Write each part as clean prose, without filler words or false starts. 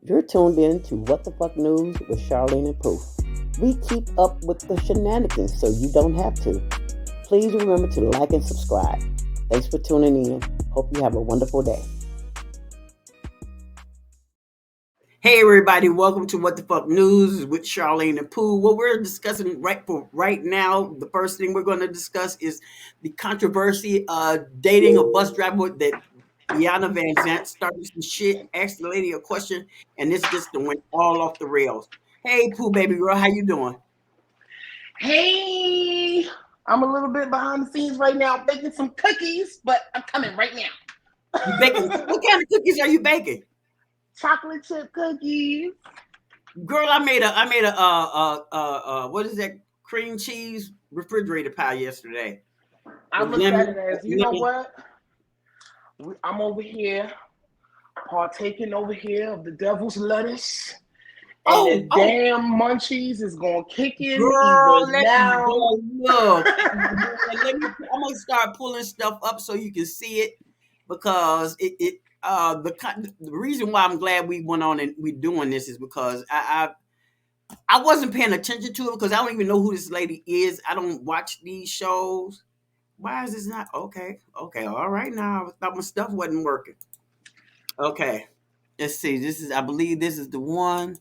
You're tuned in to What the Fuck News with Charlene and Pooh. We keep up with the shenanigans so you don't have to. Please remember to like and subscribe. Thanks for tuning in. Hope you have a wonderful day. Hey everybody, welcome to What the Fuck News with Charlene and Pooh. What we're discussing right now, the first thing we're going to discuss is the controversy dating a bus driver that Iana Van Zant started some shit, asked the lady a question, and this just went all off the rails. Hey Pooh, baby girl, how you doing? Hey, I'm a little bit behind the scenes right now, baking some cookies, but I'm coming right You baking? now. What kind of cookies are you baking? Chocolate chip cookies. Girl, I made a what is that, cream cheese refrigerator pie yesterday I with looked at it lemon. as, you know what? I'm over here, partaking over here of the devil's lettuce, and Oh, the oh, damn munchies is gonna kick in girl, either let me now. go look. Let me. I'm gonna start pulling stuff up so you can see it because the reason why I'm glad we went on and we doing this is because I wasn't paying attention to it because I don't even know who this lady is. I don't watch these shows. Why is this not okay? Okay, all right now. I thought my stuff wasn't working. Okay, let's see. I believe this is the one.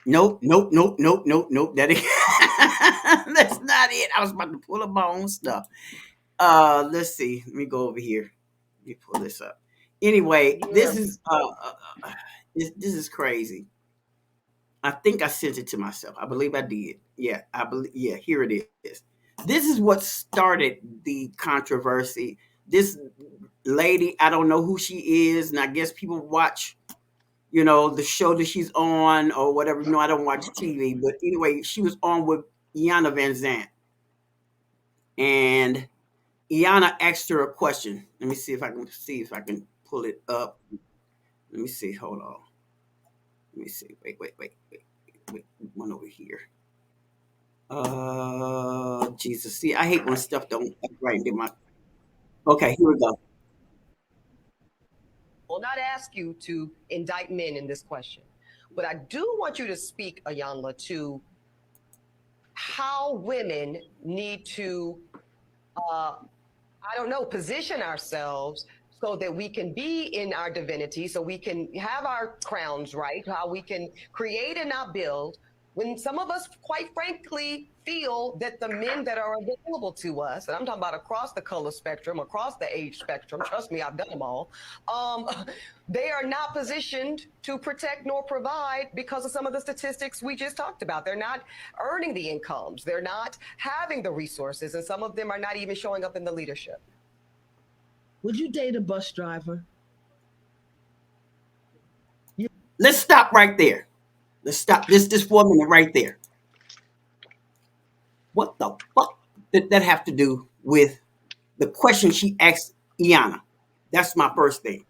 Nope, nope, nope, nope, nope, nope. That ain't, that's not it. I was about to pull up my own stuff. Let's see. Let me go over here. Let me pull this up. Anyway, Yeah. this is crazy. I think I sent it to myself. I believe I did. Yeah, I believe. Yeah, here it is. This is what started the controversy. This lady, I don't know who she is, and I guess people watch, the show that she's on or whatever. I don't watch TV, but anyway, she was on with Iana Van Zant, and Iana asked her a question. Let me see if I can pull it up. Let me see. Hold on. Let me see. Wait. One over here. Jesus. See, I hate when stuff don't act right in my. Okay, here we go. Will not ask you to indict men in this question, but I do want you to speak, Ayanla, to how women need to, I don't know, position ourselves so that we can be in our divinity, so we can have our crowns right, how we can create and not build. When some of us, quite frankly, feel that the men that are available to us, and I'm talking about across the color spectrum, across the age spectrum, trust me, I've done them all, um, they are not positioned to protect nor provide because of some of the statistics we just talked about. They're not earning the incomes, they're not having the resources, and some of them are not even showing up in the leadership. Would you date a bus driver? Let's stop right there. Let's stop this for a minute right there. What the fuck did that have to do with the question she asked Iana? That's my first thing.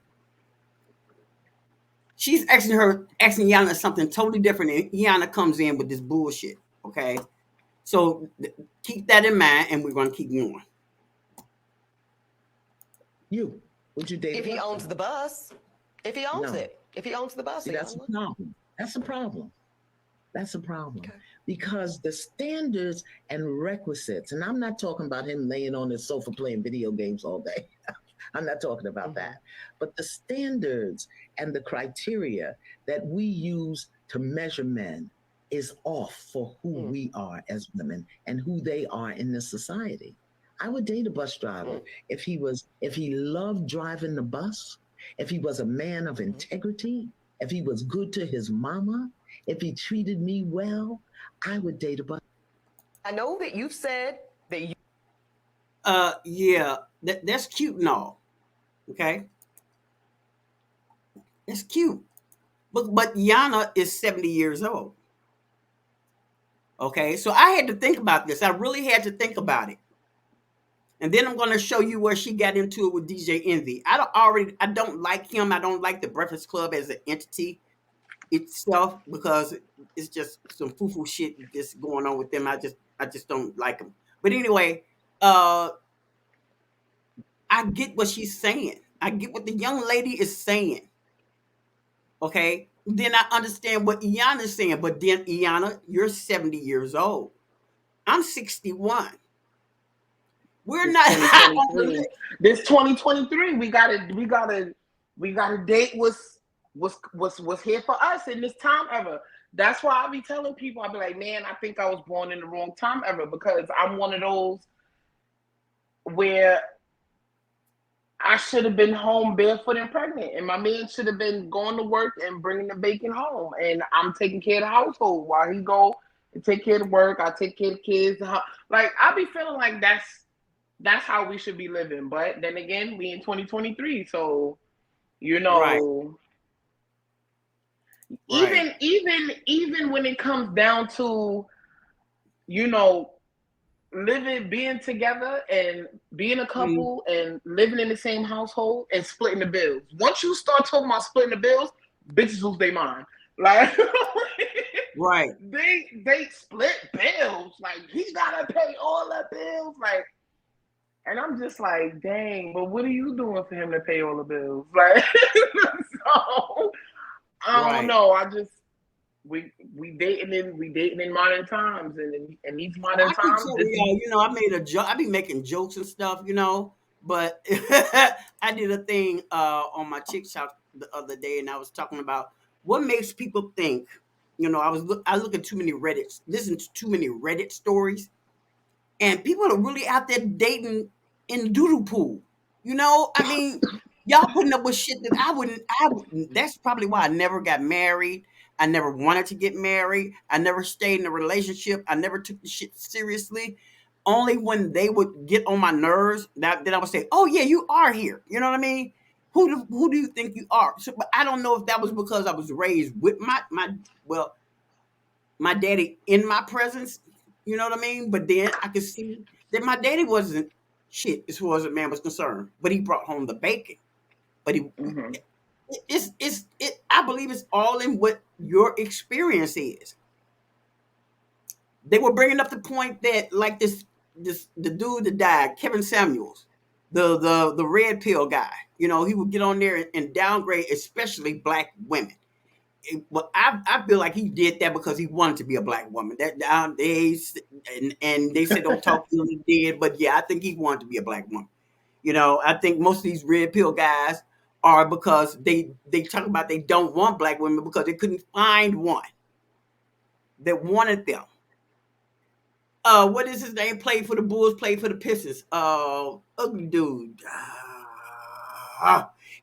She's asking Iana something totally different, and Iana comes in with this bullshit. Okay, so keep that in mind, and we're gonna keep going. You. Would you date If he owns the bus, if he owns No. it, if he owns the bus, See, that's a Ayanla. problem. That's a problem. That's a problem. Okay. Because the standards and requisites, and I'm not talking about him laying on his sofa playing video games all day. I'm not talking about that. But the standards and the criteria that we use to measure men is off for who we are as women and who they are in this society. I would date a bus driver if he loved driving the bus, if he was a man of integrity, if he was good to his mama, if he treated me well, I would date a bus. I know that you've said that you. Yeah, that's cute and all. Okay, it's cute, but Yana is 70 years old. Okay, so I had to think about this. I really had to think about it. And then I'm going to show you where she got into it with DJ Envy. I don't like him. I don't like the Breakfast Club as an entity itself because it's just some foo-foo shit just going on with them. I just don't like them. But anyway, uh I get what she's saying. I get what the young lady is saying. Okay. Then I understand what Iana is saying. But then, Iana, you're 70 years old. I'm 61. We're This not on the 2023. This 2023. We gotta date what's here for us in this time ever. That's why I be telling people, I be like, man, I think I was born in the wrong time ever, because I'm one of those where I should have been home barefoot and pregnant, and my man should have been going to work and bringing the bacon home, and I'm taking care of the household while he go and take care of the work. I take care of the kids. Like, I be feeling like that's how we should be living. But then again, we in 2023, so right. Right. even when it comes down to you know being together and being a Mm, couple and living in the same household and splitting the bills. Once you start talking about splitting the bills, bitches lose their mind. Like right. they split bills. Like, he gotta pay all the bills. Like, and I'm just like, dang, but what are you doing for him to pay all the bills? Like, so I don't Right. know. I just we dating in modern times, and in these Well, modern I keep times, telling this is y'all, I made a joke. I be making jokes and stuff, but I did a thing on my TikTok the other day, and I was talking about what makes people think. I look at too many Reddit, listen to too many Reddit stories, and people are really out there dating in the doodle pool. I mean, y'all putting up with shit that I wouldn't. That's probably why I never got married. I never wanted to get married. I never stayed in a relationship. I never took the shit seriously. Only when they would get on my nerves, that then I would say, "Oh yeah, you are here." You know what I mean? Who do you think you are? So, but I don't know if that was because I was raised with my daddy in my presence. You know what I mean? But then I could see that my daddy wasn't shit as far as a man was concerned. But he brought home the bacon. But mhm. I believe it's all in what your experience is. They were bringing up the point that, like, the dude that died, Kevin Samuels, the red pill guy. He would get on there and downgrade, especially black women. Well, I feel like he did that because he wanted to be a black woman. That nowadays, and they said don't talk to him, he did, but yeah, I think he wanted to be a black woman. I think most of these red pill guys are because they talk about they don't want black women because they couldn't find one that wanted them. What is his name? Played for the Bulls, played for the Pistons. Ugly dude.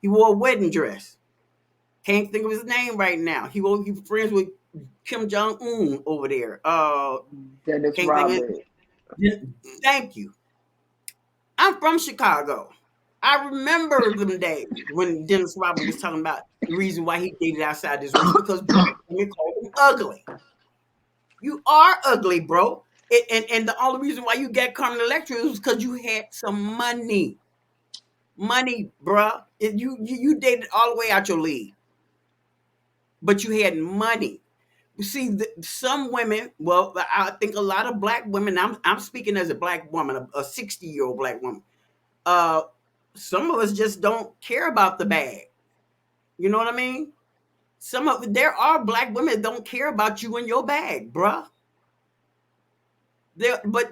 He wore a wedding dress. Can't think of his name right now. He friends with Kim Jong Un over there. Dennis Can't think of Rodman. it. Thank you. I'm from Chicago. I remember them days when Dennis Rodman was talking about the reason why he dated outside this race because black women called him ugly. You are ugly, bro. And the only reason why you got Carmen Electra was because you had some money. Money, bruh. You dated all the way out your league, but you had money. You see, some women. Well, I think a lot of black women. I'm speaking as a black woman, a 60-year-old black woman. Uh, some of us just don't care about the bag. You know what I mean? There are black women that don't care about you and your bag, bruh. But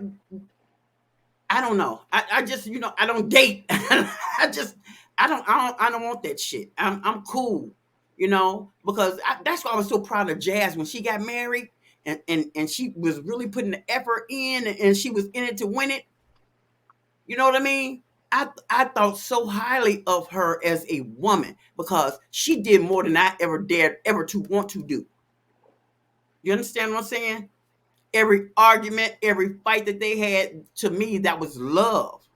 I don't know. I just I don't date. I don't want that shit. I'm cool, because that's why I was so proud of Jazz when she got married and she was really putting the effort in and she was in it to win it. You know what I mean? I thought so highly of her as a woman because she did more than I ever dared ever to want to do. You understand what I'm saying? Every argument, every fight that they had, to me, that was love.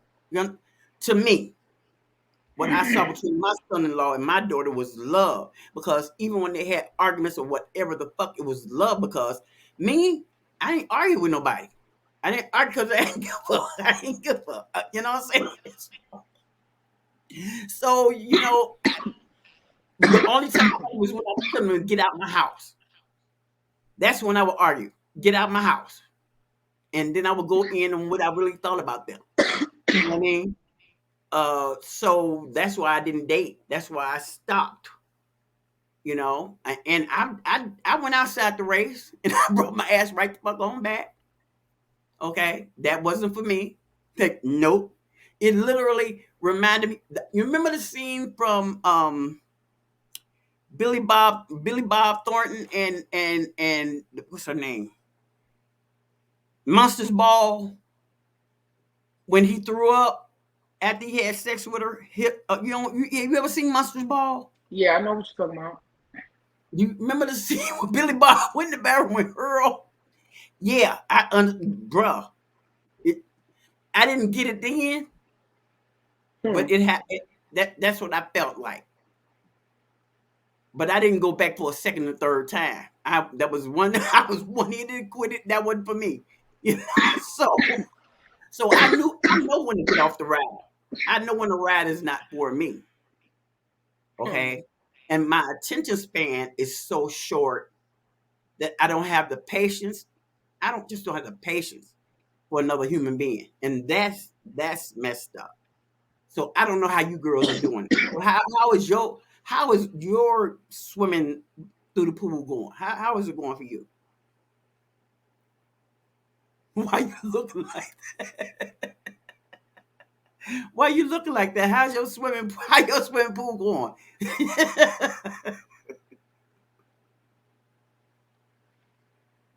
To me, what I saw between my son-in-law and my daughter was love. Because even when they had arguments or whatever the fuck, it was love. Because me, I ain't argue with nobody. I didn't argue because I ain't give a fuck. I ain't give a fuck. You know what I'm saying? So, the only time I argue was when I was telling them to get out my house. That's when I would argue. Get out my house. And then I would go in on what I really thought about them. You know what I mean? So that's why I didn't date. That's why I stopped. you know. And I went outside the race and I brought my ass right the fuck on back. Okay, that wasn't for me. Like, nope. It literally reminded me. You remember the scene from Billy Bob Thornton and what's her name? Monsters Ball, when he threw up after he had sex with her. You ever seen Monsters Ball? Yeah, I know what you're talking about. You remember the scene with Billy Bob went in the bathroom with Earl? Yeah, bruh. It, I didn't get it then, Hmm. but it had that's what I felt like. But I didn't go back for a second or third time. That was one. I was one in and quit it. That wasn't for me. You know? So I know when to get off the ride. I know when the ride is not for me. Hmm. Okay, and my attention span is so short that I don't have the patience. I don't have the patience for another human being, and that's messed up. So I don't know how you girls are doing. How is your swimming through the pool going? How is it going for you? Why you looking like why you looking like that? How your swimming pool going?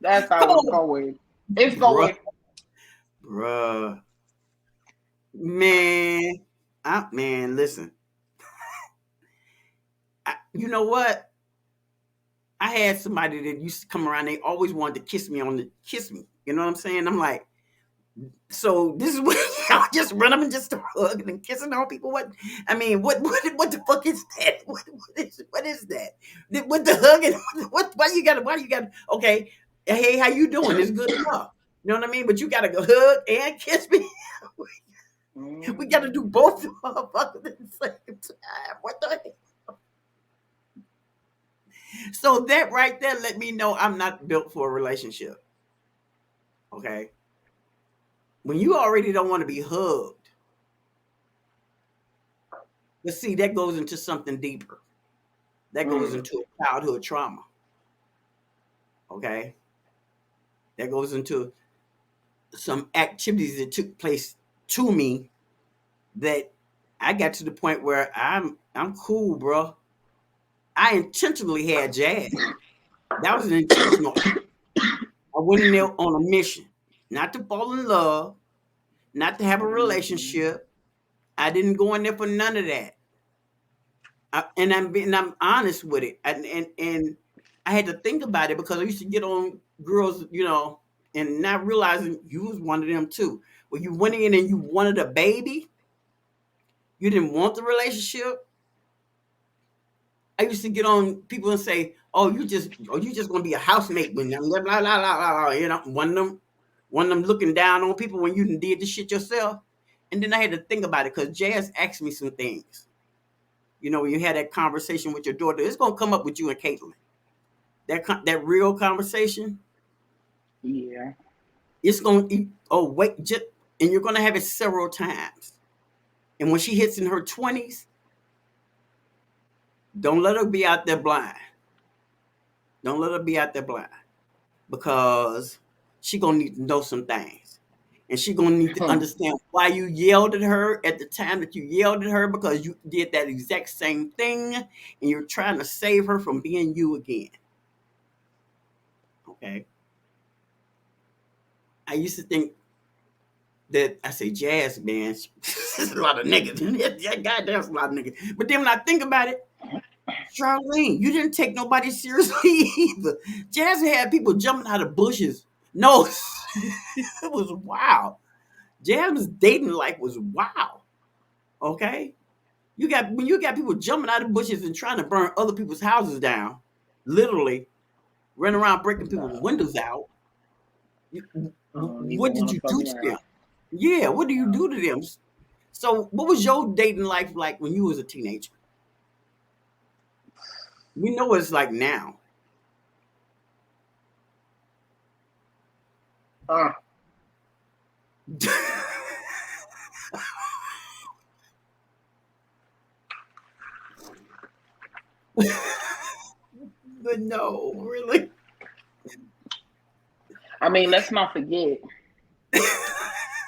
That's Come how it's on, going. It's bruh, going. bruh, man. Man, listen. You know what? I had somebody that used to come around. They always wanted to kiss me. You know what I'm saying? I'm like, so this is what y'all just run up and just start hugging and kissing on people. What I mean, what the fuck is that? What is that? What the hugging? What why you got okay? Hey, how you doing? It's good enough. You know what I mean? But you gotta go hug and kiss me. We gotta do Mm. both motherfuckers at the same time. What the heck? So that right there let me know I'm not built for a relationship. Okay. When you already don't want to be hugged, but see, that goes into something deeper. That goes Mm. into a childhood trauma. Okay. That goes into some activities that took place to me that I got to the point where I'm cool, bro. I intentionally had jazz. That was an intentional act. I went in there on a mission, not to fall in love, not to have a Mm. relationship. I didn't go in there for none of that. I'm honest with it, and I had to think about it because I used to get on girls, and not realizing you was one of them too. When you went in and you wanted a baby, you didn't want the relationship. I used to get on people and say, "Oh, you just gonna be a housemate with them." Blah blah blah blah blah. One of them looking down on people when you did the shit yourself. And then I had to think about it because Jazz asked me some things. When you had that conversation with your daughter, it's gonna come up with you and Caitlin. That real conversation, Yeah. it's going to, oh wait, and you're going to have it several times. And when she hits in her 20s, don't let her be out there blind. Don't let her be out there blind, because she going to need to know some things. And she going to need to Hmm. understand why you yelled at her at the time that you yelled at her, because you did that exact same thing and you're trying to save her from being you again. Okay. I used to think that I say Jazz, man, there's a lot of niggas. Yeah, goddamn, there's a lot of niggas. But then when I think about it, Charlene, you didn't take nobody seriously either. Jazz had people jumping out of bushes. No, it was wild. Jazz's dating life was wild. Okay, when you got people jumping out of bushes and trying to burn other people's houses down, literally running around breaking people's No, windows out. I don't even What did want to you fuck do to them? around. Yeah, what do you do to them? So, what was your dating life like when you was a teenager? We know what it's like now. Uh, But no, really. I mean, let's not forget.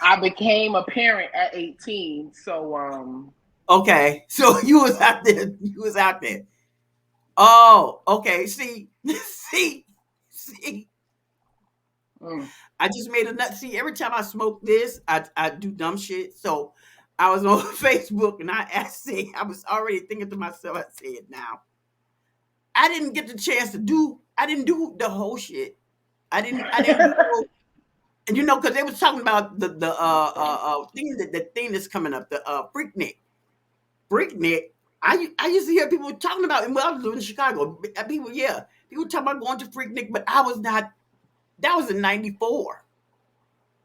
I became a parent at 18, so Okay, so you was out there. You was out there. Oh, okay. See, see. mm. I just made a nut. See, every time I smoke this, I do dumb shit. So I was on Facebook and I was already thinking to myself, I said, now, I didn't get the chance to do, I didn't do the whole shit. I didn't do, and because they was talking about the thing that's coming up, the Freaknik. Freaknik. I used to hear people talking about it when I was living in Chicago. People talking about going to Freaknik, but I was not. That was in '94.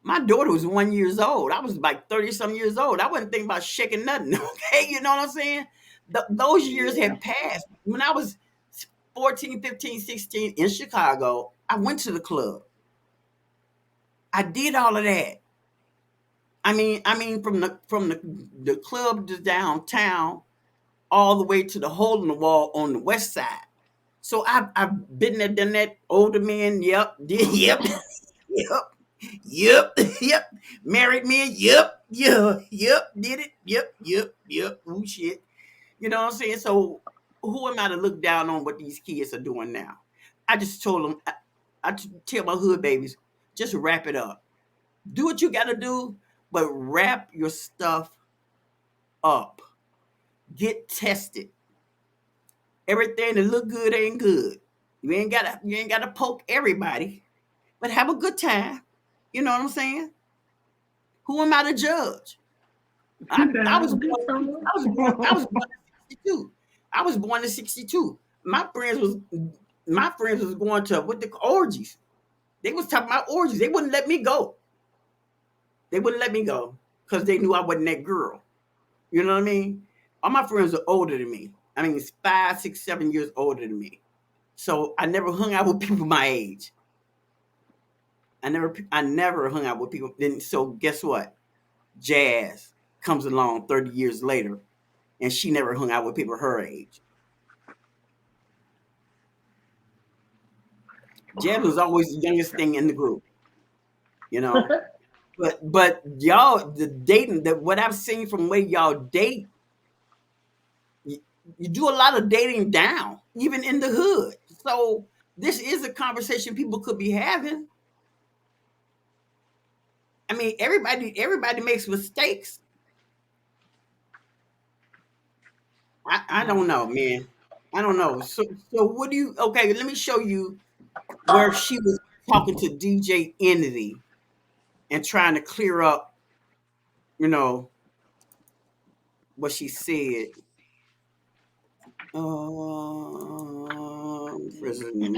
My daughter was 1 year old. I was like 30 some years old. I wasn't thinking about shaking nothing. Okay. You know what I'm saying? Those years had passed. When I was 14, 15, 16 in Chicago, I went to the club. I did all of that. I mean, from the club to downtown, all the way to the hole in the wall on the west side. So I've been there, done that. Older men, yep, yep, yep, yep, yep. Married men, yep, yep, did it, yep. Ooh, shit. You know what I'm saying? So who am I to look down on what these kids are doing now? I just told them, I tell my hood babies, just wrap it up. Do what you got to do, but wrap your stuff up. Get tested. Everything that look good ain't good. You ain't gotta poke everybody, but have a good time. You know what I'm saying? Who am I to judge? I was born. I was born in '62. I was born in '62. My friends was going to what the orgies. They was talking about orgies. They wouldn't let me go. They wouldn't let me go because they knew I wasn't that girl. You know what I mean? All my friends are older than me. I mean, it's 5, 6, 7 years older than me. So I never hung out with people my age. I never hung out with people. Then so guess what? Jazz comes along 30 years later, and she never hung out with people her age. Jazz was always the youngest thing in the group, you know. But y'all, the dating, what I've seen from where y'all date, you do a lot of dating down, even in the hood. So this is a conversation people could be having. I mean, everybody makes mistakes. I don't know, man. I don't know. So what do you? Okay, let me show you where she was talking to DJ Entity and trying to clear up, you know, what she said. President,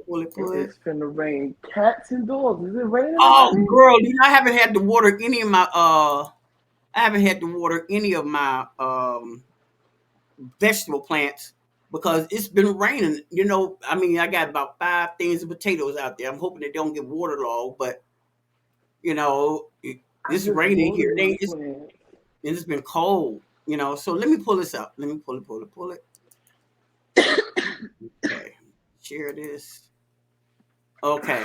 It's gonna rain cats and dogs. Is it raining? Oh, girl, I haven't had to water any of my I haven't had to water any of my vegetable plants because it's been raining. I mean, I got about 5 things of potatoes out there. I'm hoping they don't get waterlogged, but it's raining here. It's been cold. So let me pull this up. Let me pull it. Okay, share this. Okay,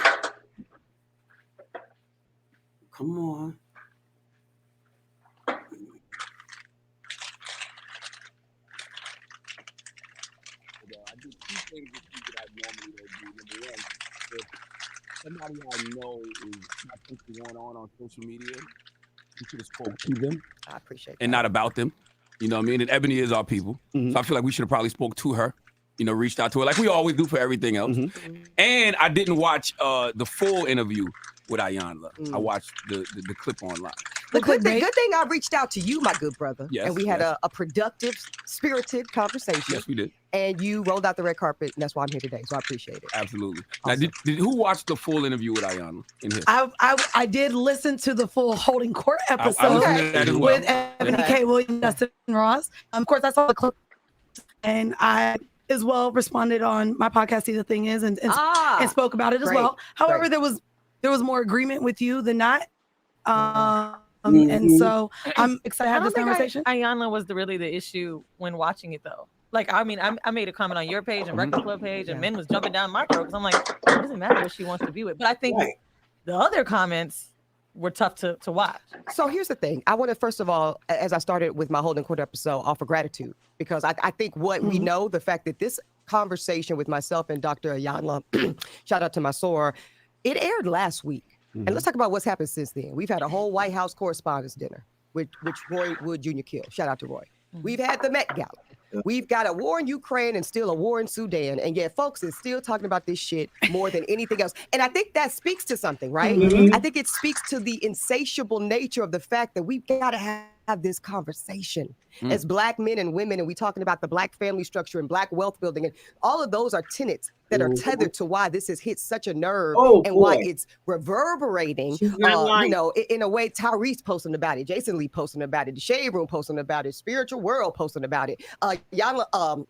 come on. I do 2 things with you that I normally don't do. Number one, if somebody I know is not something going on social media, you should have spoke to them. I appreciate that. And not about them. You know what I mean? And Ebony is our people. Mm-hmm. So I feel like we should have probably spoke to her, reached out to her like we always do for everything else. Mm-hmm. And I didn't watch the full interview with Iyanla. I watched the clip online. The good thing I reached out to you, my good brother. Yes, and we had a productive, spirited conversation. Yes, we did. And you rolled out the red carpet, and that's why I'm here today. So I appreciate it. Absolutely. Awesome. Now, who watched the full interview with Iyanla in here? I did listen to the full Holding Court episode I listened to that as well. with Ebony K. Williams, Justin Ross. Of course, I saw the clip, and I as well responded on my podcast. See, the thing is, and spoke about it as well. However, there was more agreement with you than not. And so I'm excited to have this conversation. Iyanla was really the issue when watching it, though. Like, I mean, I made a comment on your page and Breakfast Club page, and men was jumping down my throat because I'm like, it doesn't matter what she wants to be with. But I think the other comments were tough to watch. So here's the thing. I want to, first of all, as I started with my Holding Court episode, offer gratitude, because I think what we know, the fact that this conversation with myself and Dr. Iyanla, shout out to my SOAR, it aired last week. And let's talk about what's happened since then. We've had a whole White House Correspondents' Dinner, which Roy Wood Jr. killed. Shout out to Roy. We've had the Met Gala. We've got a war in Ukraine and still a war in Sudan. And yet folks is still talking about this shit more than anything else. And I think that speaks to something, right? I think it speaks to the insatiable nature of the fact that we've got to have this conversation as Black men and women. And we talking about the Black family structure and Black wealth building. And all of those are tenets that are tethered to why this has hit such a nerve and why it's reverberating, you know, in a way. Tyrese posting about it, Jason Lee posting about it, the Shade Room posting about it, Spiritual World posting about it, Ava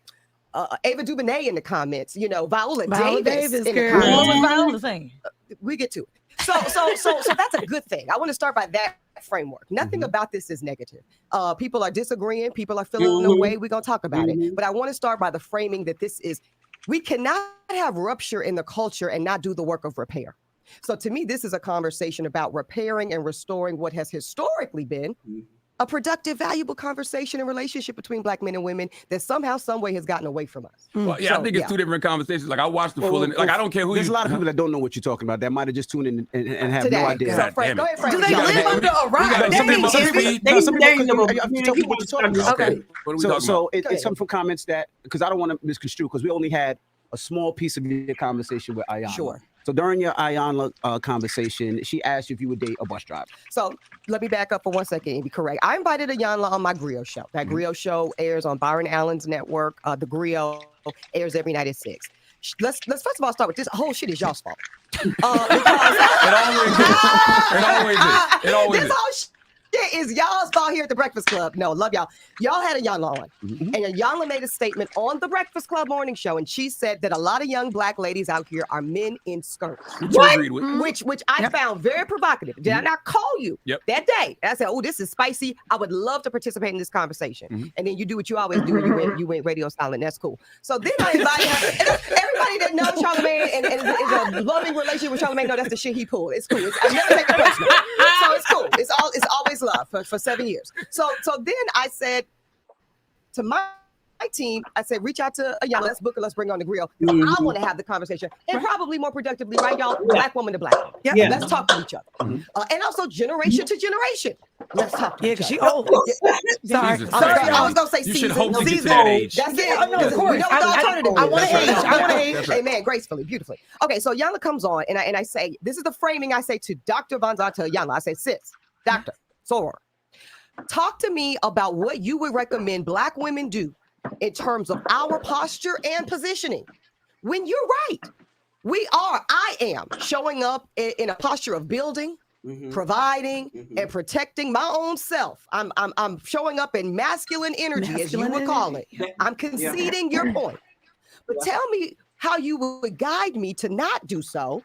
DuVernay in the comments, you know, Viola Davis in the comments. What was Viola saying? We get to it. So that's a good thing. I want to start by that framework. Nothing about this is negative. People are disagreeing. People are feeling no way. We're going to talk about it. But I want to start by the framing that this is, we cannot have rupture in the culture and not do the work of repair. So to me, this is a conversation about repairing and restoring what has historically been a productive, valuable conversation and relationship between Black men and women that somehow, some way has gotten away from us. Well, yeah, I think it's two different conversations. Like I watched the full, like I don't care who. There's a lot of people that don't know what you're talking about. That might have just tuned in and have no idea. So Frank, go ahead, Frank. Do they live under a rock? So it's come from comments that, because I don't want to misconstrue, because we only had a small piece of your conversation with Iyanla. Sure. So during your Iyanla conversation, she asked you if you would date a bus driver. So let me back up for 1 second and be correct. I invited Iyanla on my Griot show. That Griot show airs on Byron Allen's network. The Griot airs every night at 6. Let's first of all start with this. Whole shit is y'all's fault. It always is. This whole shit is y'all's fault here at the Breakfast Club. No, love y'all. Y'all had Iyanla on. And Iyanla made a statement on the Breakfast Club morning show, and she said that a lot of young Black ladies out here are men in skirts. Which I found very provocative. Did I not call you that day? And I said, oh, this is spicy. I would love to participate in this conversation. And then you do what you always do. You went radio silent. That's cool. So then I invited her. Everybody that knows Charlamagne and is a loving relationship with Charlamagne, no, that's the shit he pulled. It's cool. I never take it personal. So it's cool. It's always love for 7 years. So then I said to my team, I said, reach out to Iyanla, let's book her, let's bring her on the grill. I want to have the conversation, and probably more productively, right, y'all? Black woman to Black woman. Let's talk to each other. And also generation to generation. Let's talk to each other. Sorry. I was going to say season. You should hope to get to that age. That's it. Of course. I want to age. Amen. Gracefully, beautifully. Okay, so Iyanla comes on, and I say, this is the framing I say to Dr. Vonzata Iyanla. I say, sis, Dr. Soror, talk to me about what you would recommend Black women do in terms of our posture and positioning. When you're right, I am showing up in a posture of building, providing, and protecting my own self. I'm showing up in masculine energy, as you would call it. I'm conceding your point. But tell me how you would guide me to not do so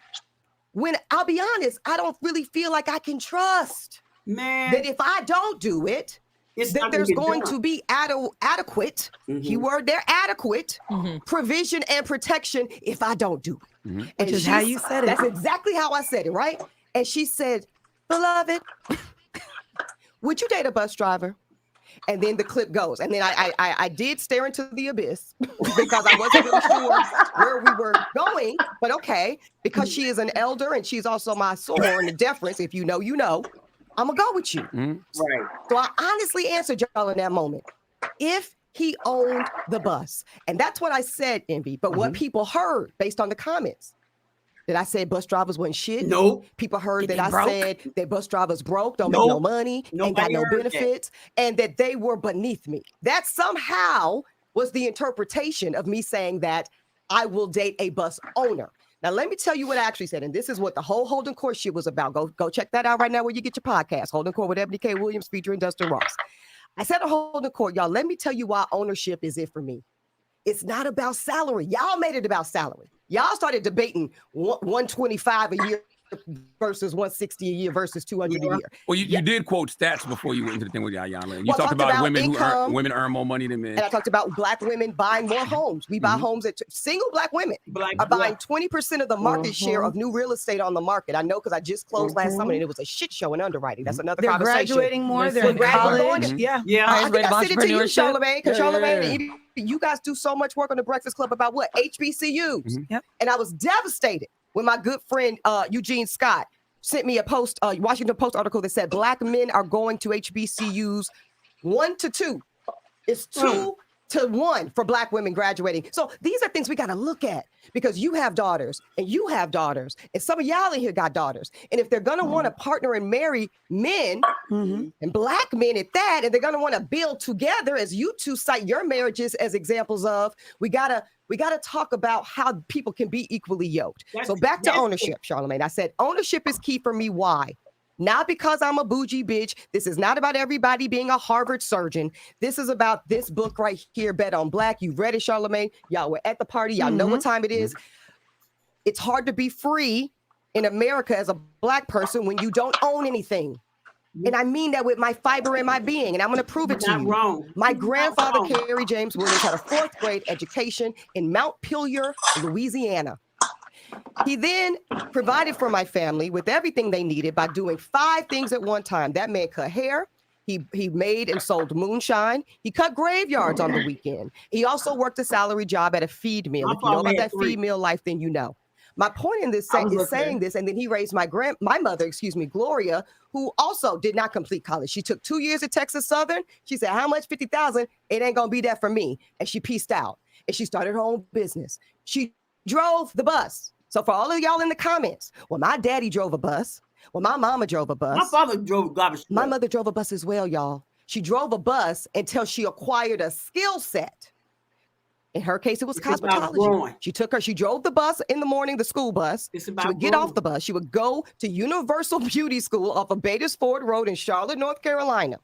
when, I'll be honest, I don't really feel like I can trust that if I don't do it, that there's going to be adequate, keyword there, adequate provision and protection if I don't do it. Which is how you said it. That's exactly how I said it, right? And she said, beloved, would you date a bus driver? And then the clip goes. And then I did stare into the abyss because I wasn't really sure where we were going. But okay, because she is an elder and she's also my soror in the deference, if you know, you know, I'm going to go with you. Right. So I honestly answered y'all in that moment. If he owned the bus. And that's what I said, Envy. But what people heard based on the comments, that I said bus drivers wasn't shit. No. People heard that I said that bus drivers broke, don't make no money, ain't got no benefits, and that they were beneath me. That somehow was the interpretation of me saying that I will date a bus owner. Now, let me tell you what I actually said, and this is what the whole Holding Court shit was about. Go check that out right now where you get your podcast, Holding Court with Ebony K. Williams featuring Dustin Ross. I said a Holding Court, y'all, let me tell you why ownership is it for me. It's not about salary. Y'all made it about salary. Y'all started debating 125 a year versus 160 a year versus 200 a year. Well, you did quote stats before you went into the thing with Ayanla. And you Well, I talked talked about about women women earn more money than men. And I talked about Black women buying more homes. We buy homes at single Black women are buying 20% of the market share of new real estate on the market. I know because I just closed last summer and it was a shit show in underwriting. That's another They're conversation. graduating more. They're in college. Yeah. I think I said it to you, Charlamagne, because Charlamagne, Yeah. you guys do so much work on the Breakfast Club about what? HBCUs. Yep. And I was devastated when my good friend Eugene Scott sent me a post, Washington Post article that said Black men are going to HBCUs 1 to 2. It's 2 to 1 for Black women graduating. So these are things we got to look at because you have daughters and you have daughters and some of y'all in here got daughters. And if they're going to want to partner and marry men and Black men at that, and they're going to want to build together, as you two cite your marriages as examples of, we got to talk about how people can be equally yoked. So back to ownership, Charlamagne. I said ownership is key for me. Why? Not because I'm a bougie bitch. This is not about everybody being a Harvard surgeon. This is about this book right here, Bet on Black. You read it, Charlamagne. Y'all were at the party. Y'all know what time it is. It's hard to be free in America as a Black person when you don't own anything. And I mean that with my fiber and my being, and I'm going to prove it to you. Wrong. My grandfather, Kerry James Williams, had a 4th grade education in Mount Pelier, Louisiana. He then provided for my family with everything they needed by doing 5 things at one time. That man cut hair. He made and sold moonshine. He cut graveyards on the weekend. He also worked a salary job at a feed mill. If you know about that feed mill life, then you know. My point in this is saying this, and then he raised my mother, Gloria, who also did not complete college. She took 2 years at Texas Southern. She said, how much? 50,000. It ain't going to be that for me. And she pieced out. And she started her own business. She drove the bus. So for all of y'all in the comments, well, my daddy drove a bus. Well, my mama drove a bus. My father drove a garbage truck. My mother drove a bus as well, y'all. She drove a bus until she acquired a skill set. In her case, it was cosmetology. She drove the bus in the morning, the school bus. She would get off the bus. She would go to Universal Beauty School off of Beatties Ford Road in Charlotte, North Carolina.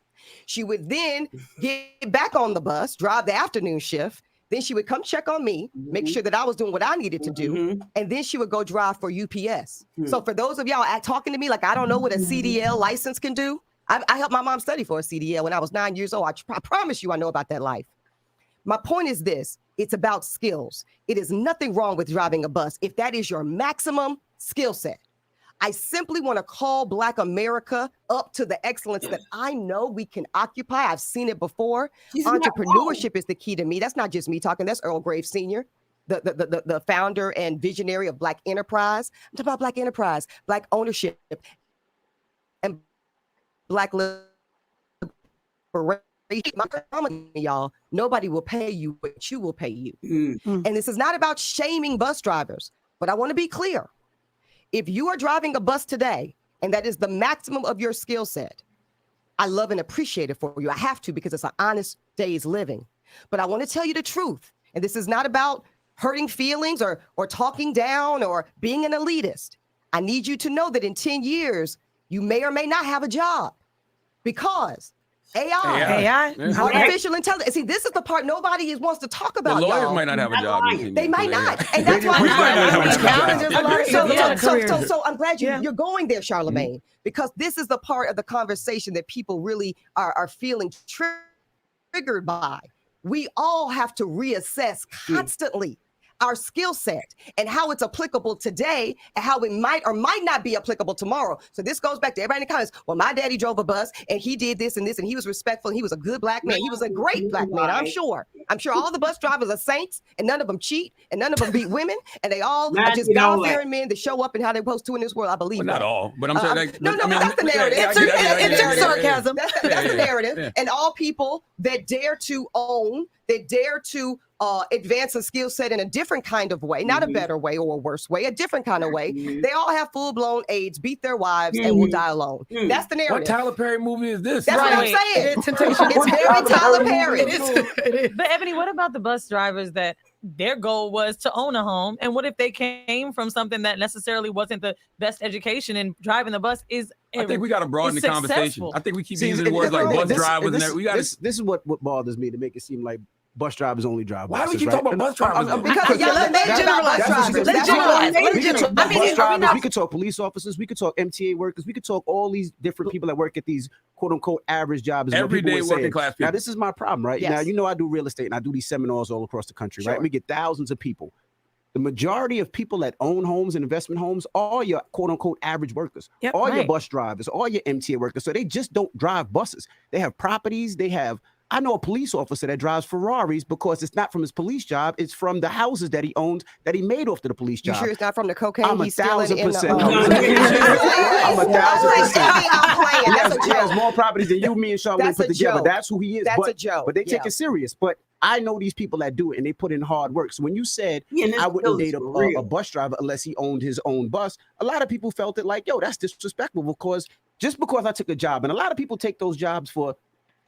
She would then get back on the bus, drive the afternoon shift. Then she would come check on me, make sure that I was doing what I needed to do. And then she would go drive for UPS. So for those of y'all talking to me like I don't know what a CDL license can do, I helped my mom study for a CDL when I was 9 years old. I promise you I know about that life. My point is this. It's about skills. It is nothing wrong with driving a bus if that is your maximum skill set. I simply want to call Black America up to the excellence that I know we can occupy. I've seen it before. Entrepreneurship is the key to me. That's not just me talking. That's Earl Graves Sr., the founder and visionary of Black Enterprise. I'm talking about Black Enterprise, Black ownership, and Black liberation. Y'all, nobody will pay you, but you will pay you. And this is not about shaming bus drivers, but I want to be clear. If you are driving a bus today, and that is the maximum of your skill set, I love and appreciate it for you. I have to because it's an honest day's living. But I want to tell you the truth. And this is not about hurting feelings or talking down or being an elitist. I need you to know that in 10 years, you may or may not have a job because AI. Artificial intelligence. See, this is the part nobody wants to talk about. The lawyers y'all. might not have a job. They might not. And that's why so I'm glad you're going there, Charlamagne, because this is the part of the conversation that people really are feeling triggered by. We all have to reassess constantly our skill set and how it's applicable today and how it might or might not be applicable tomorrow. So this goes back to everybody in the comments. Well, my daddy drove a bus and he did this and this and he was respectful and he was a good Black man. He was a great Black man, I'm sure. I'm sure all the bus drivers are saints and none of them cheat and none of them beat women and they all are just God-fearing men that show up and how they're supposed to in this world. I believe not all, but I'm saying that's the narrative. It's sarcasm. That's the narrative. Yeah. And all people that dare to own, that dare to advance a skill set in a different kind of way, not a better way or a worse way, a different kind of way. They all have full-blown AIDS, beat their wives, and will die alone. That's the narrative. What Tyler Perry movie is this? That's what I'm saying. It's very Tyler Perry. It is. But Ebony, what about the bus drivers that their goal was to own a home? And what if they came from something that necessarily wasn't the best education and driving the bus is I think we got to broaden the conversation. I think we keep using words like bus drivers. This is what bothers me to make it seem like bus drivers only drive Why do we buses, keep right? talking about bus drivers, though? Because y'all let me generalize that's what she drivers. said. That's Generalize. what- We could talk I mean, bus are we drivers, not- we could talk police officers, we could talk MTA workers, we could talk all these different people that work at these quote unquote average jobs. is what people Everyday were working saying. class Now, people. this is my problem, right? Yes. Now, you know, I do real estate and I do these seminars all across the country, Sure. right? We get thousands of people. The majority of people that own homes and investment homes are your quote unquote average workers, Yep, all your right. bus drivers, all your MTA workers. So they just don't drive buses. They have properties. I know a police officer that drives Ferraris because it's not from his police job. It's from the houses that he owns that he made off to the police You job. sure it's not from the cocaine I'm he's stealing 1,000%. in the No, No, I'm I'm 1,000%. playing. He That's has, a he has joke. more properties than you, me, and Charlamagne That's put a together. joke. That's who he is. That's but, a joke. But they take Yeah. it serious. But I know these people that do it and they put in hard work. So when you said Yeah, and this I wouldn't feels date for real. a bus driver unless he owned his own bus, a lot of people felt it like, yo, that's disrespectful because just because I took a job, and a lot of people take those jobs for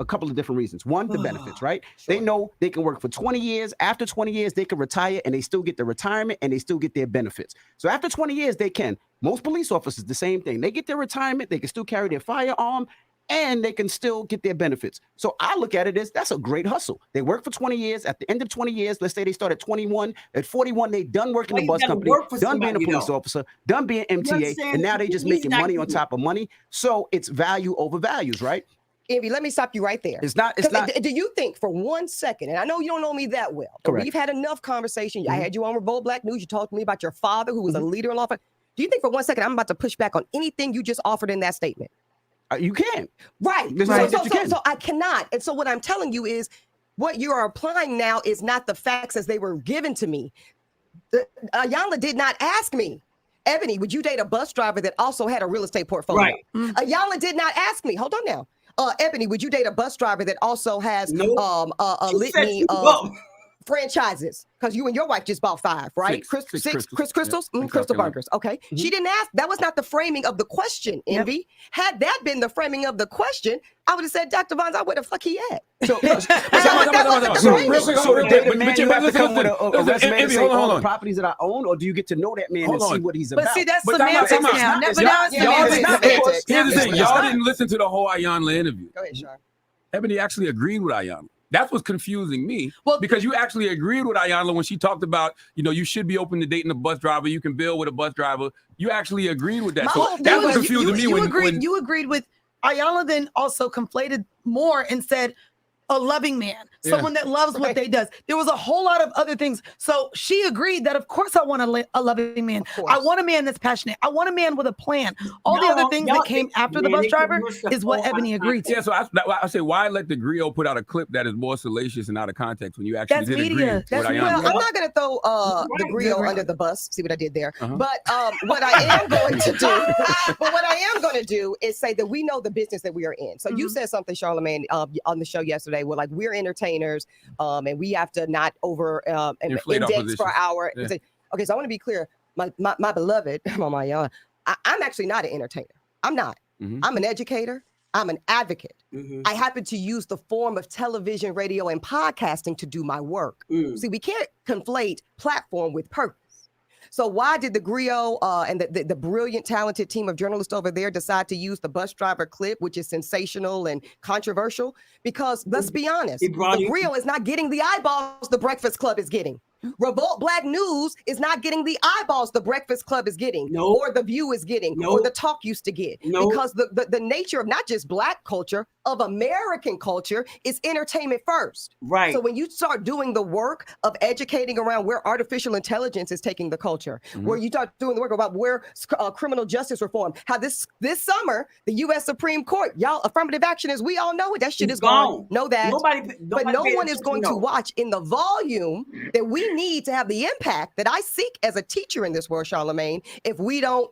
a couple of different reasons. One, the benefits, right? They know they can work for 20 years. After 20 years, they can retire and they still get their retirement and they still get their benefits. So after 20 years, they can. Most police officers, the same thing. They get their retirement, they can still carry their firearm, and they can still get their benefits. So I look at it as that's a great hustle. They work for 20 years. At the end of 20 years, let's say they start at 21. At 41, they done working Why the you bus gotta company, work for done being a somebody, police though? officer, done being MTA, understand? and now they just He's making not money on getting top of money. So it's value over values, right? Envy, let me stop you right there. It's not. 'Cause do you think for 1 second, and I know you don't know me that well, but Correct. we've had enough conversation. I Mhm. had you on Revolt Black News. You talked to me about your father, who was a leader in law. Do you think for 1 second I'm about to push back on anything you just offered in that statement? You can. Right. There's no way So, that you can. so I cannot. And so what I'm telling you is what you are applying now is not the facts as they were given to me. Ayanla did not ask me, Ebony, would you date a bus driver that also had a real estate portfolio? Right. Ayanla did not ask me. Hold on now. Ebony, would you date a bus driver that also has Nope. a She set litany you of up. franchises? Because you and your wife just bought 5, right? Six Six Crystals. Crystals? Yeah, in Crystal South Carolina. Burgers. Okay. She didn't ask. That was not the framing of the question, Envy. Had that been the framing of the question, I would have said, Dr. Vons, where the fuck he at? So, that wasn't the framing. real quick, so to date the man, you have to come with a listen, resume to Envy, say hold all the on. properties that I own, or do you get to know that man Hold and see on. what he's But about? see, that's But time out, semantics time out. now. It's But not- now it's y'all semantics. didn't- Semantics. Here's the It's thing. not. Y'all didn't listen to the whole Ayanla interview. Go ahead, Shar. Ebony actually agreed with Ayanla. That's what's confusing me. Well, Because you actually agreed with Ayanla when she talked about, you should be open to dating a bus driver. You can build with a bus driver. You actually agreed with that. My So whole that's thing what was confused me you when agreed. You agreed with Ayanla. Then also conflated more and said a loving man, Yeah. someone that loves what they does. There was a whole lot of other things. So she agreed that of course I want a loving man. Of course. I want a man that's passionate. I want a man with a plan. All the Y'all- other things y'all that came think- after the man, bus they can driver rush the is what whole Ebony hot agreed to. Yeah, so I say, why let the griot put out a clip that is more salacious and out of context when you actually That's did media. agree with That's Ayanla? Well, I'm not going to throw the Right, grill right. under the bus. See what I did there? Uh-huh. But what I am going to do, is say that we know the business that we are in. So you Mhm. said something, Charlamagne, on the show yesterday. We're like, we're entertainers, and we have to not over Inflate our index for positions. our. Yeah. Okay, so I want to be clear. My beloved, I'm actually not an entertainer. I'm not. Mhm. I'm an educator. I'm an advocate. Mhm. I happen to use the form of television, radio, and podcasting to do my work. Mm. See, we can't conflate platform with purpose. So why did the griot and the brilliant, talented team of journalists over there decide to use the bus driver clip, which is sensational and controversial? Because let's be honest, the It brought you- griot is not getting the eyeballs the Breakfast Club is getting. Revolt Black News is not getting the eyeballs the Breakfast Club is getting, Nope. or the View is getting, or Nope. the Talk used to get. Nope. Because the nature of not just Black culture, of American culture is entertainment first. Right. So when you start doing the work of educating around where artificial intelligence is taking the culture, where you start doing the work about where criminal justice reform, how this summer, the U.S. Supreme Court, y'all, affirmative action, as we all know it, that shit It's is gone. gone. Know that. But no paid one is going to attention, watch in the volume that we need to have the impact that I seek as a teacher in this world, Charlamagne, if we don't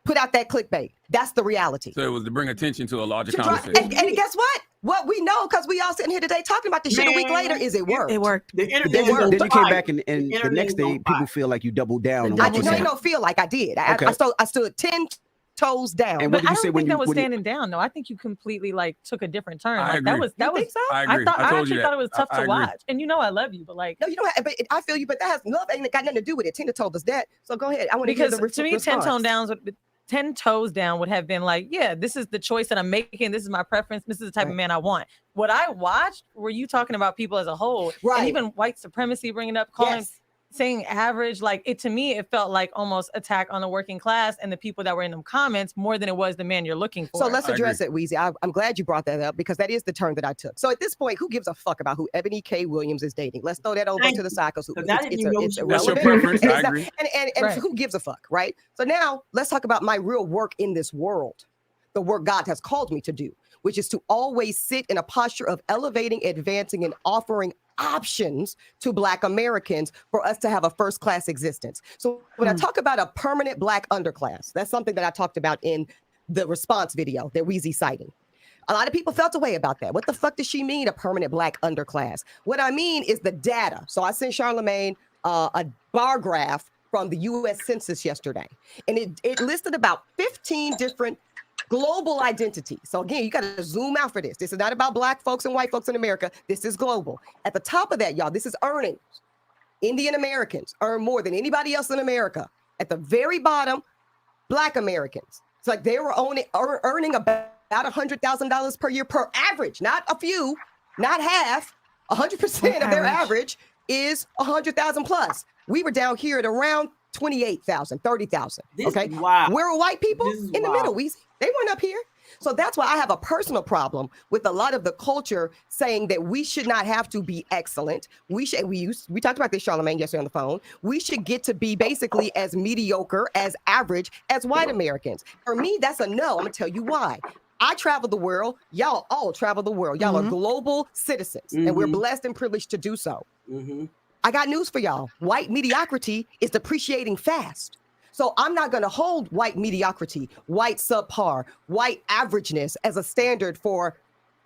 put out that clickbait. That's the reality. So it was to bring attention to a larger To try- conversation. and guess what? What we know, because we all sitting here today talking about this shit a week Man, later, is it worked. It worked. The But internet then, is on then you came fire. back and the internet next is day on people fire. feel like you doubled down on I what you know you said. don't feel like I did. Okay. I stood 10 toes down. And But what did I you don't say when think you that was when you- standing down. No, I think you completely took a different turn. I Like, agree. that was You think so? I agree. I I told you actually that. thought it was tough I to agree. watch. And I love you, but No, you don't have, but I feel you, but love ain't got nothing to do with it. Tina told us that. So go ahead. I want to hear because the to me, response. 10 tone downs 10 toes down would have been like, yeah, this is the choice that I'm making. This is my preference. This is the type of man I want. What I watched, were you talking about people as a whole? Right. And even white supremacy, bringing up, saying average, like it, to me, it felt like almost attack on the working class and the people that were in them comments more than it was the man you're looking for. So let's address it, Weezy. I'm glad you brought that up because that is the turn that I took. So at this point, who gives a fuck about who Ebony K. Williams is dating? Let's throw that over to the side because it's irrelevant. That's your preference. I agree. And who gives a fuck, right? So now let's talk about my real work in this world, the work God has called me to do, which is to always sit in a posture of elevating, advancing, and offering options to Black Americans for us to have a first-class existence. So when I talk about a permanent Black underclass, that's something that I talked about in the response video that Weezy citing. A lot of people felt a way about that. What the fuck does she mean, a permanent Black underclass? What I mean is the data. So I sent Charlamagne a bar graph from the U.S. Census yesterday, and it listed about 15 different global identity. So again, you got to zoom out for this. This is not about Black folks and white folks in America. This is global. At the top of that, y'all, this is earnings. Indian Americans earn more than anybody else in America. At the very bottom, Black Americans. It's like they were earning about $100,000 per year per average, not a few, not half. 100% of their average is 100,000 plus. We were down here at around 28,000, 30,000. Okay. Wow. Where are white people? In the middle, Weezy. They weren't up here. So that's why I have a personal problem with a lot of the culture saying that we should not have to be excellent. We talked about this, Charlamagne, yesterday on the phone. We should get to be basically as mediocre, as average as white Americans. For me, that's a no. I'm gonna tell you why. I travel the world. Y'all all travel the world. Y'all are global citizens, and we're blessed and privileged to do so. I got news for y'all. White mediocrity is depreciating fast. So I'm not going to hold white mediocrity, white subpar, white averageness as a standard for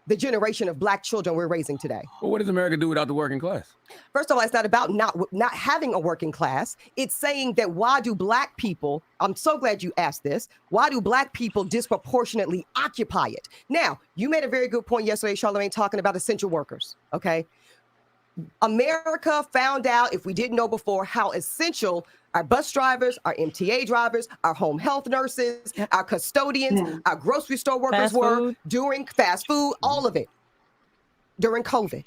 the generation of Black children we're raising today. Well, what does America do without the working class? First of all, it's not about not having a working class. It's saying that why do Black people, I'm so glad you asked this, why do Black people disproportionately occupy it? Now, you made a very good point yesterday, Charlamagne, talking about essential workers, okay? America found out, if we didn't know before, how essential our bus drivers, our MTA drivers, our home health nurses, our custodians, our grocery store workers were during fast food, all of it during COVID.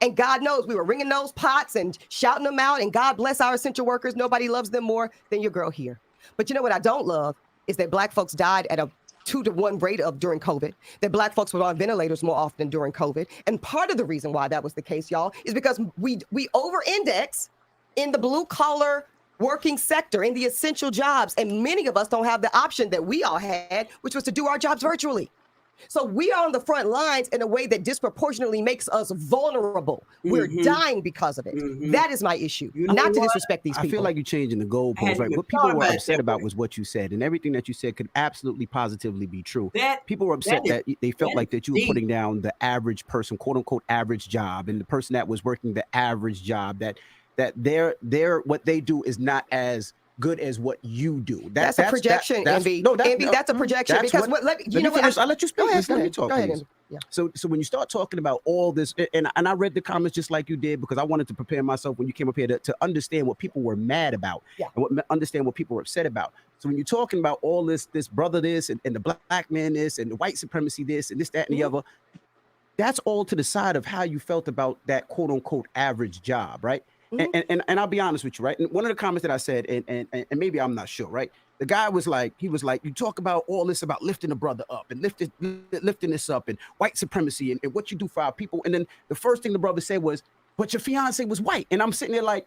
And God knows we were ringing those pots and shouting them out. And God bless our essential workers. Nobody loves them more than your girl here. But you know what I don't love is that Black folks died at a 2-to-1 rate during COVID, that Black folks were on ventilators more often during COVID. And part of the reason why that was the case, y'all, is because we over-index in the blue-collar working sector, in the essential jobs. And many of us don't have the option that we all had, which was to do our jobs virtually. So we are on the front lines in a way that disproportionately makes us vulnerable. We're dying because of it. That is my issue. Not to disrespect these people. I feel like you're changing the goalposts, right? What people were upset about was what you said, and everything that you said could absolutely positively be true. People were upset that they felt like that you were putting down the average person, quote unquote average job, and the person that was working the average job, that their what they do is not as good as what you do. That's a projection, Envy. Envy, that's a projection. Because I'll let you speak. Let me talk. Yeah. So when you start talking about all this, and I read the comments just like you did because I wanted to prepare myself when you came up here to understand what people were mad about and understand what people were upset about. So when you're talking about all this brother this and the Black man this and the white supremacy this and this, that, and the other, that's all to the side of how you felt about that quote unquote average job, right? And I'll be honest with you, right? And one of the comments that I said, and maybe I'm not sure, right? The guy was like, you talk about all this about lifting a brother up and lifting this up and white supremacy and what you do for our people. And then the first thing the brother said was, but your fiance was white. And I'm sitting there like,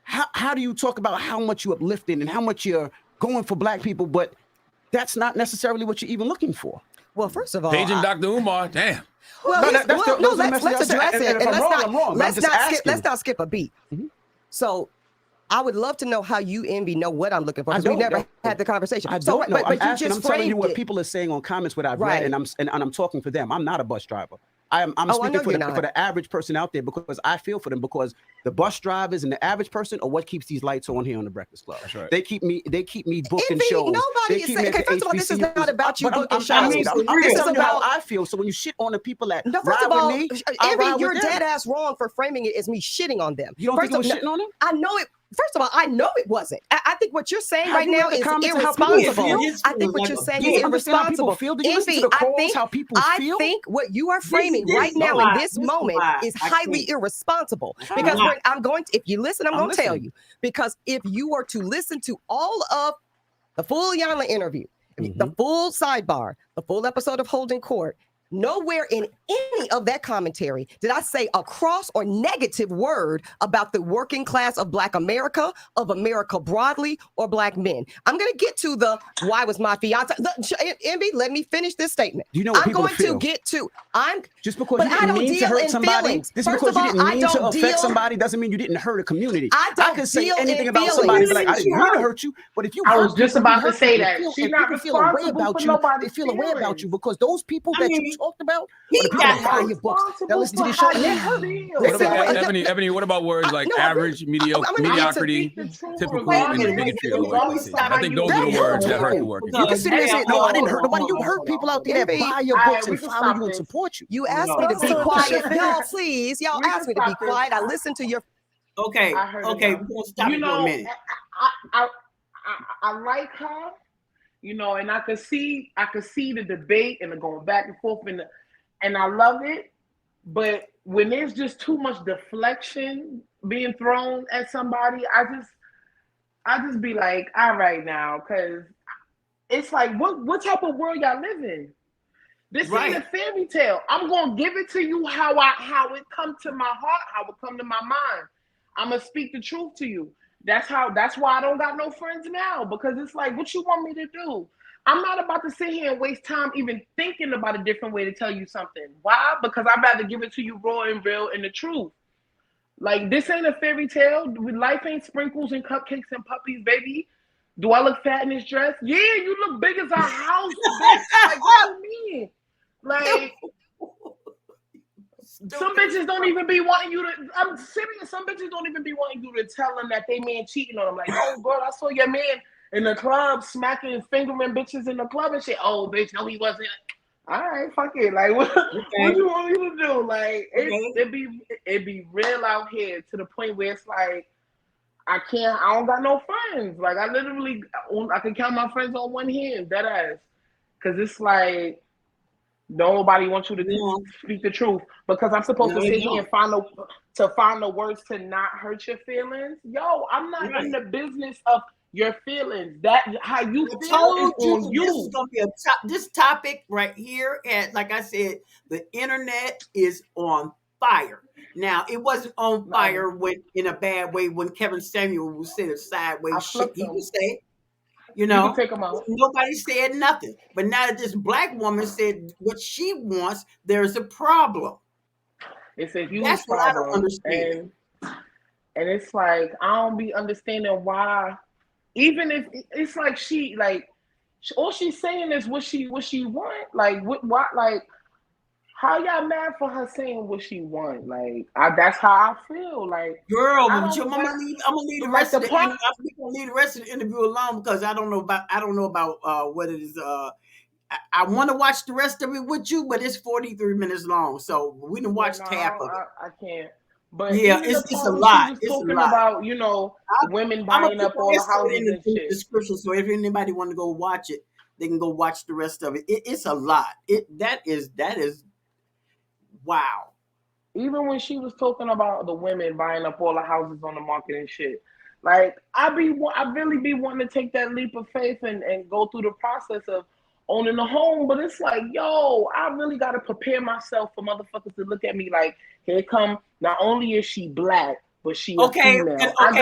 how do you talk about how much you're uplifting and how much you're going for Black people, but that's not necessarily what you're even looking for? Well, first of all, Paging Dr. Umar, damn. Well, let's address it, and let's not skip a beat. So, I would love to know how you, Envy, know what I'm looking for because we never had the conversation. I don't know. I'm telling you what people are saying on comments, what I've read, and I'm talking for them. I'm not a bus driver. I'm speaking for the average person out there because I feel for them because the bus drivers and the average person are what keeps these lights on here on the Breakfast Club. That's right. They keep me booking shows. Nobody is saying. First of all, this is not about you booking shows. This is about how I feel. So when you shit on the people that ride with me, Envy, you're dead ass wrong for framing it as me shitting on them. You don't think it was shitting on them? I know it. First of all, I know it wasn't. I think what you're saying Have right you now read the is comments of how people irresponsible. feel? I think what you're saying Do is you understand how people irresponsible. feel? Do you listen to Envy, the calls, how people feel? I think what you are framing This right is now why- in this this is moment why is I highly can't. irresponsible. How? Because Why? I'm going to, if you listen, I'm I'm going to tell listening. you. Because if you were to listen to all of the full Iyanla interview, the full sidebar, the full episode of Holding Court, nowhere in any of that commentary did I say a cross or negative word about the working class of Black America, of America broadly, or Black men. I'm going to get to the why was my fiance. Envy, let me finish this statement. Do you know what I'm people going feel? to get to. Just because But you I didn't don't mean to deal hurt in somebody, feelings. just First because of you all, didn't I mean to don't affect deal- somebody doesn't mean you didn't hurt a community. I don't could say deal in anything about feelings. somebody, but like, I didn't Listen to mean to her. hurt you. But if you I hurt was just people, about you to hurt say people. that. Feel- She's and not people feel a way responsible about for you. They nobody's feel a way about feelings. you because those people I that mean, you talked about, he or the people got that buy hurt. your books, that listen to this show, Responsible and for they're how hurt. you What feel. Listen, about wait, Ebony, what about words like no, I really- average, mediocre, I'm gonna get to mediocrity, the truth typical, Wait a and minute, bigotry wait a are the minute, words let me I say? I think those They are the words that hurt hurt the you. working You can class. sit there and say, no, I didn't hurt nobody. You Hold on, hurt people out there that Envy. buy your All books right, we and can follow stop you and this. support you. You asked No. me to be So- quiet. Y'all, please. Y'all We asked can me to be stop this. quiet. I listened to your. Okay, I heard okay, enough. we're gonna stop it for a minute. I like her, and I could see the debate and the going back and forth and I love it. But when there's just too much deflection being thrown at somebody, I just be like, all right now, because it's like, what type of world y'all live in? This ain't a fairy tale. I'm gonna give it to you how it come to my heart, how it come to my mind. I'm gonna speak the truth to you. That's why I don't got no friends now, because it's like, what you want me to do? I'm not about to sit here and waste time even thinking about a different way to tell you something. Why? Because I'd rather give it to you raw and real and the truth. Like, this ain't a fairy tale. Life ain't sprinkles and cupcakes and puppies, baby. Do I look fat in this dress? Yeah, you look big as a house, bitch. Like, what you mean? Like, some bitches don't even be wanting you to. I'm serious. Some bitches don't even be wanting you to tell them that they man cheating on them. Like, oh, girl, I saw your man in the club smacking and fingering bitches in the club and shit. Oh, bitch, no, he wasn't. All right, fuck it. Like, what you want me to do? Like, it be real out here to the point where it's like, I don't got no friends. Like, I can count my friends on one hand, that ass. Because it's like, nobody wants you to speak the truth, because I'm supposed to sit here and find the words to not hurt your feelings. Yo, I'm not in the business of your feelings. That how you feel is on you. This is gonna be this topic right here. And like I said, the internet is on fire. Now, it wasn't on fire when in a bad way when Kevin Samuel was saying sideways shit he would say. You know, take them out. Nobody said nothing. But now that this black woman said what she wants, there's a problem. It's a huge That's problem. what I don't understand. And it's like, I don't be understanding why, even if it's like all she's saying is what she want. Like, what like, how y'all mad for her saying what she want? Like, that's how I feel. Like, girl, I'm gonna leave the rest of the interview. I'm gonna leave the rest of the interview alone because I don't know about what it is. I want to watch the rest of it with you, but it's 43 minutes long, so we can watch half of it. I can't. But yeah, it's a lot. It's talking about, women buying up all the houses and shit. Description, so if anybody want to go watch it, they can go watch the rest of it. It's a lot. That is wow. Even when she was talking about the women buying up all the houses on the market and shit, like, I really be wanting to take that leap of faith and go through the process of owning a home, but it's like, yo, I really got to prepare myself for motherfuckers to look at me like, here come, not only is she black, but she a female. I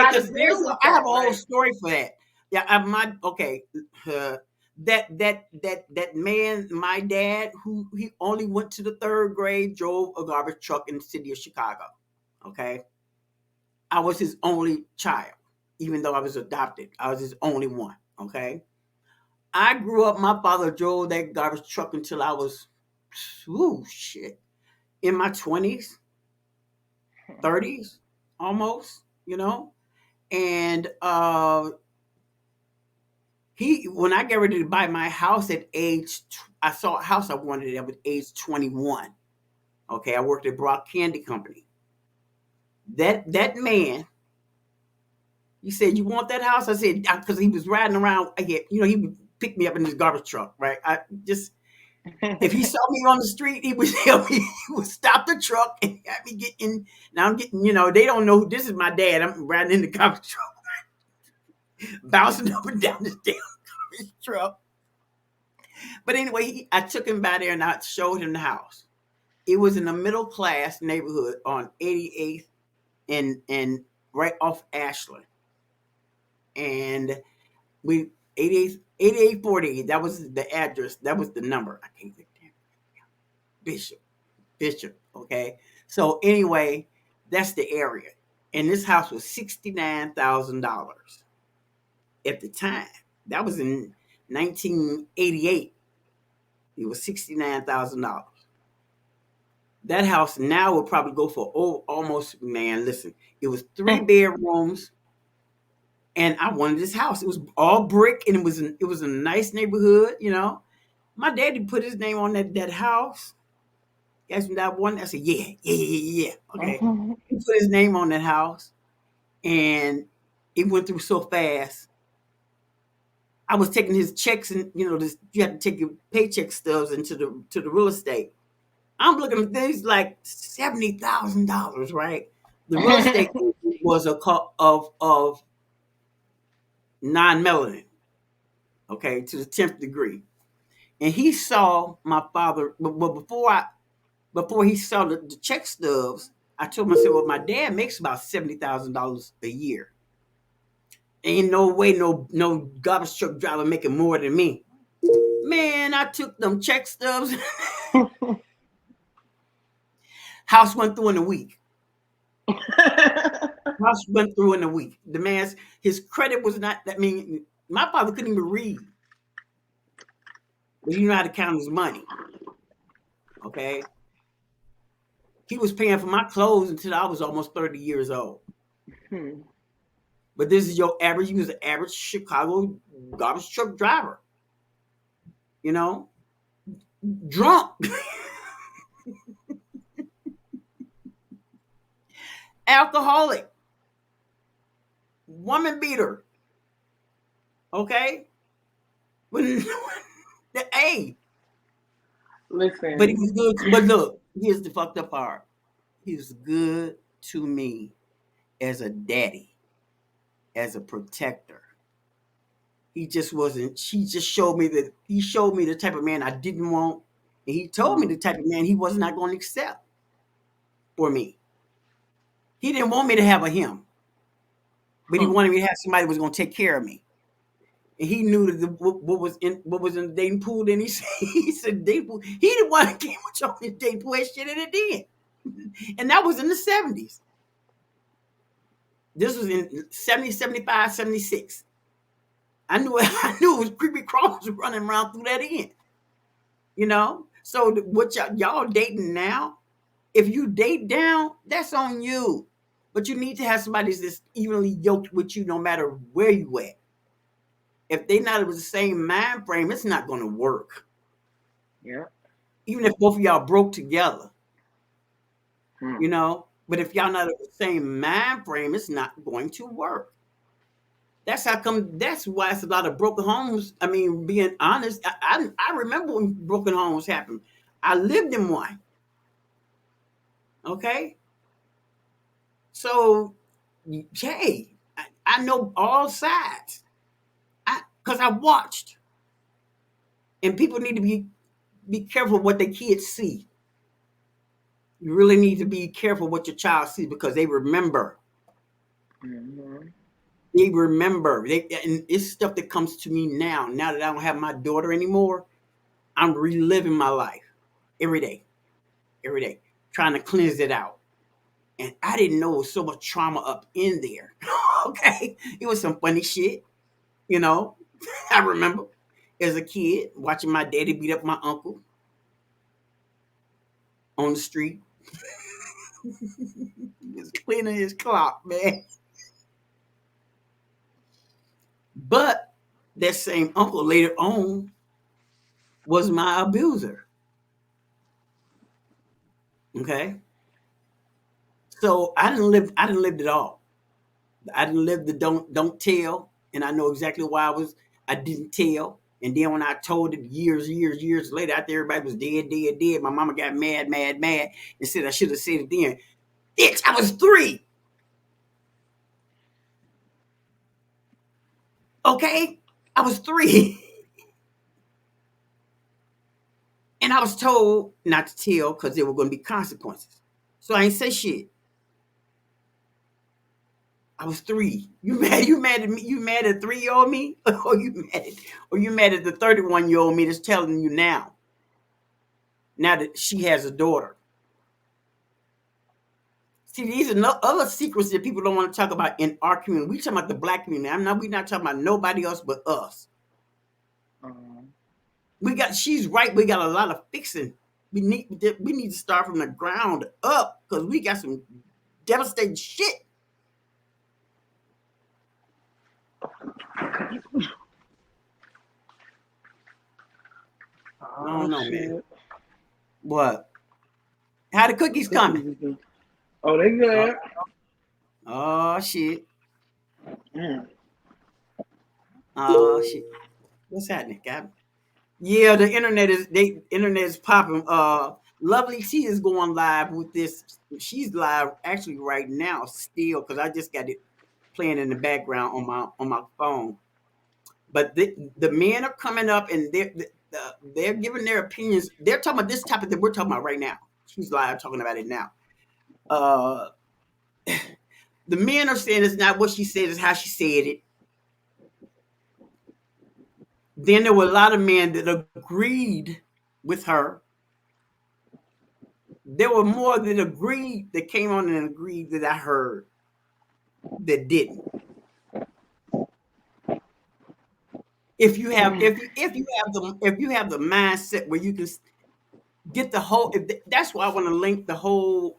have a whole story for that. Yeah, that man, my dad, who he only went to the 3rd grade, drove a garbage truck in the city of Chicago. Okay, I was his only child, even though I was adopted. I was his only one. Okay. I grew up, my father drove that garbage truck until I was, in my 20s, 30s, almost, And when I got ready to buy my house at I saw a house I wanted at age 21. Okay, I worked at Brock Candy Company. That man He said, "You want that house?" I said, because he was riding around. He would pick me up in his garbage truck, right? If he saw me on the street, he would he would stop the truck and have me get in. Now I'm getting, they don't know this is my dad. I'm riding in the garbage truck, bouncing up and down this damn garbage truck. But anyway, I took him by there and I showed him the house. It was in a middle class neighborhood on 88th and right off Ashland. And 8848, that was the address. That was the number. I can't think. Bishop. Okay. So anyway, that's the area. And this house was $69,000 at the time. That was in 1988. It was $69,000. That house now would probably go for almost, man, listen, it was 3 bedrooms. And I wanted this house. It was all brick and it was a nice neighborhood, My daddy put his name on that house. Asked me that one. I said, yeah. Okay. He put his name on that house and it went through so fast. I was taking his checks and, you have to take your paycheck stubs into the real estate. I'm looking at things like $70,000, right? The real estate was of non-melanin, okay, to the 10th degree. And he saw my father, but before he saw the check stubs, I told him, I said, well, my dad makes about $70,000 a year. Ain't no way no garbage truck driver making more than me. Man, I took them check stubs. House went through in a week. House went through in a week. The man's, his credit was not, my father couldn't even read. But he knew how to count his money. Okay? He was paying for my clothes until I was almost 30 years old. But this is your average, he was an average Chicago garbage truck driver. Drunk. Alcoholic. Woman beater. Okay? Listen. But he was good. But look, here's the fucked up part. He was good to me as a daddy, as a protector. He just wasn't, he showed me the type of man I didn't want. And he told me the type of man he was not going to accept for me. He didn't want me to have a him. But he wanted me to have somebody who was going to take care of me. And he knew that what was in the dating pool. Then he said dating pool. He the one that came with y'all in dating pool and shit in it then. And that was in the 70s. This was in 70, 75, 76. I knew it was creepy crawlers running around through that end. So what y'all dating now, if you date down, that's on you. But you need to have somebody that's evenly yoked with you no matter where you at. If they not of the same mind frame, it's not going to work. Yeah. Even if both of y'all broke together. But if y'all not of the same mind frame, it's not going to work. That's why it's a lot of broken homes. I mean, being honest, I remember when broken homes happened. I lived in one. Okay? So, hey, I know all sides. Because I watched. And people need to be careful what their kids see. You really need to be careful what your child sees because they remember. Mm-hmm. They remember. And it's stuff that comes to me now. Now that I don't have my daughter anymore, I'm reliving my life every day, trying to cleanse it out. And I didn't know there was so much trauma up in there. Okay? It was some funny shit, I remember as a kid watching my daddy beat up my uncle on the street. He was cleaning his clock, man. But that same uncle later on was my abuser. Okay? So I didn't live it all. I didn't live the don't tell, and I know exactly why I didn't tell. And then when I told it years later, after everybody was dead, my mama got mad, and said I should have said it then. Bitch, I was 3. Okay? I was 3. And I was told not to tell because there were going to be consequences. So I ain't say shit. I was 3. You mad at me? You mad at 3-year-old me? Or you mad at the 31-year-old me that's telling you now that she has a daughter? See, these are other secrets that people don't want to talk about in our community. We talking about the Black community. We're not talking about nobody else but us. She's right. We got a lot of fixing. We need to start from the ground up because we got some devastating shit. I don't know, man. What? How the cookies coming? Oh, they good. Oh shit. Oh shit. What's happening, Gavin? Yeah, the internet is popping. Lovely, she is going live with this. She's live actually right now still because I just got it playing in the background on my phone. But the men are coming up and they're giving their opinions. They're talking about this topic that we're talking about right now. She's live talking about it now. The men are saying it's not what she said, it's how she said it. Then there were a lot of men that agreed with her. There were more that came on and agreed that I heard that didn't. If you have the mindset where you can get the whole, that's why I want to link the whole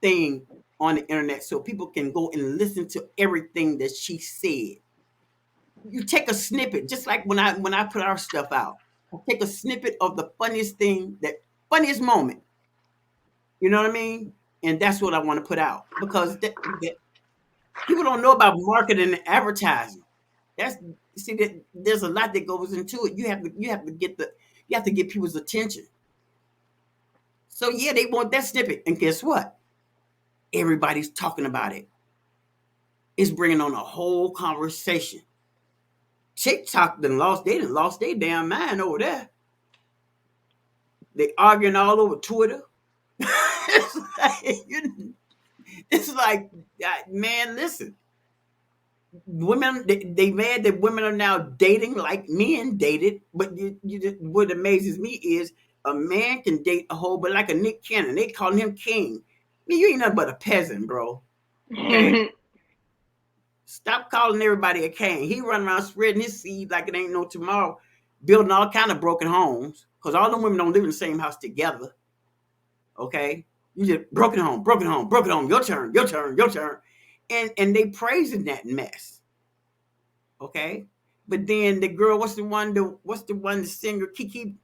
thing on the internet so people can go and listen to everything that she said. You take a snippet, just like when I put our stuff out. I take a snippet of the funniest moment. You know what I mean? And that's what I want to put out because people don't know about marketing and advertising. There's a lot that goes into it. You have to get people's attention. So yeah, they want that snippet, and guess what? Everybody's talking about it. It's bringing on a whole conversation. TikTok done lost their damn mind over there. They arguing all over Twitter. It's like, man, listen. Women, they mad that women are now dating like men dated. But what amazes me is a man can date a whole, but like a Nick Cannon, they calling him king. I mean, you ain't nothing but a peasant, bro. Okay. Stop calling everybody a king. He run around spreading his seed like it ain't no tomorrow, building all kind of broken homes. Because all the women don't live in the same house together. Okay? You just broken home. Your turn. And they praising that mess. Okay? But then the girl, what's the one, the singer, Kiki